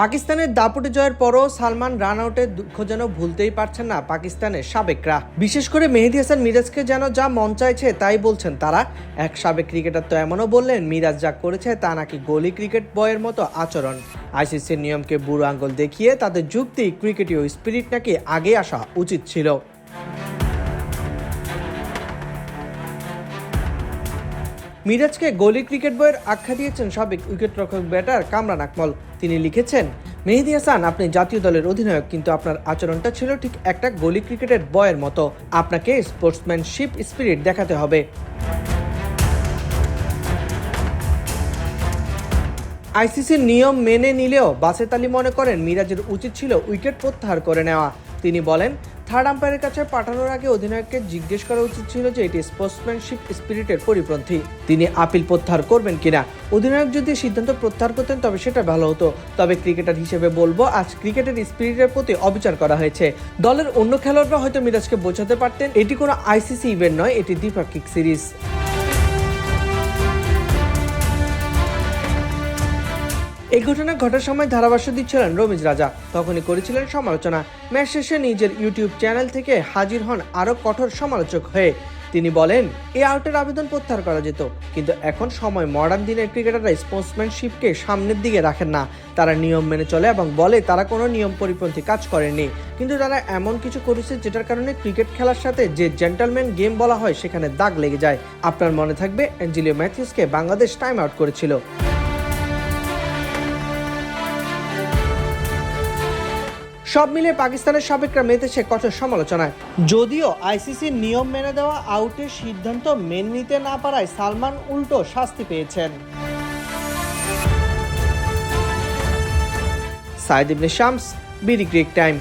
পাকিস্তানের দাপুটে জয়ের পরও সালমান রান আউটের দুঃখ যেন ভুলতেই পারছেন না পাকিস্তানের সাবেকরা। বিশেষ করে মেহেদী হাসান মিরাজকে যেন যা মন চাইছে তাই বলছেন তারা। এক সাবেক ক্রিকেটার তো এমনও বললেন, মিরাজ যা করেছে তা নাকি গলি ক্রিকেট বয়ের মতো আচরণ। আইসিসির নিয়মকে বুড়ো আঙ্গুল দেখিয়ে তাদের যুক্তি, ক্রিকেটীয় স্পিরিট নাকি আগে আসা উচিত ছিল। মিরাজকে গলি ক্রিকেট বয়ের আখ্যা দিয়েছেন সাবেক উইকেটরক্ষক ব্যাটার কামরান আকমল। তিনি লিখেছেন, মেহেদী হাসান, আপনি জাতীয় দলের অধিনায়ক, কিন্তু আপনার আচরণটা ছিল ঠিক একটা গলি ক্রিকেটের বয়ের মতো। আপনাকে স্পোর্টসম্যানশিপ স্পিরিট দেখাতে হবে। আইসিসির নিয়ম মেনে নিলেও বাসেত আলী মনে করেন মিরাজের উচিত ছিল উইকেট প্রত্যাহার করে নেওয়া। তিনি বলেন, থার্ড আম্পায়ারের কাছে পাঠানোর আগে অধিনায়ককে জিজ্ঞেস করা উচিত ছিল যে এটি স্পোর্টসম্যানশিপ স্পিরিটের পরিপন্থী। তিনি আপিল প্রত্যাহার করবেন কিনা। অধিনায়ক যদি সিদ্ধান্ত প্রত্যাহার করতেন তবে সেটা ভালো হতো। তবে ক্রিকেটার হিসেবে বলবো, আজ ক্রিকেটের স্পিরিটের প্রতি অবিচার করা হয়েছে। দলের অন্য খেলোয়াড়রা হয়তো মিরাজকে বোঝাতে পারতেন এটি কোনো আইসিসি ইভেন্ট নয়, এটি দ্বিপাক্ষিক সিরিজ। এই ঘটনা ঘটার সময় ধারাভাষ্য দিচ্ছিলেন রমিজ রাজা। তখনই করেছিলেন সমালোচনা। ম্যাচ শেষে নিজের ইউটিউব চ্যানেল থেকে হাজির হন আরও কঠোর সমালোচক হয়ে। তিনি বলেন, এই আউটের আবেদন প্রত্যাহার করা যেত, কিন্তু এখন সময় মডার্ন দিনের ক্রিকেটাররা স্পোর্টসম্যানশিপকে সামনের দিকে রাখেন না। তারা নিয়ম মেনে চলে এবং বলে তারা কোনো নিয়ম পরিপন্থী কাজ করেনি। কিন্তু তারা এমন কিছু করেছে যেটার কারণে ক্রিকেট খেলার সাথে যে জেন্টলম্যান গেম বলা হয় সেখানে দাগ লেগে যায়। আপনার মনে থাকবে, অ্যাঞ্জেলো ম্যাথিউসকে বাংলাদেশ টাইম আউট করেছিল। সব মিলে পাকিস্তানের সাবেকরা মেতেছে কঠোর সমালোচনায়। যদিও আইসিসির নিয়ম মেনে দেওয়া আউটের সিদ্ধান্ত মেনে নিতে না পারায় সালমান উল্টো শাস্তি পেয়েছেন। সাইদ ইবনে শামস, বিডি ক্রিক টাইম।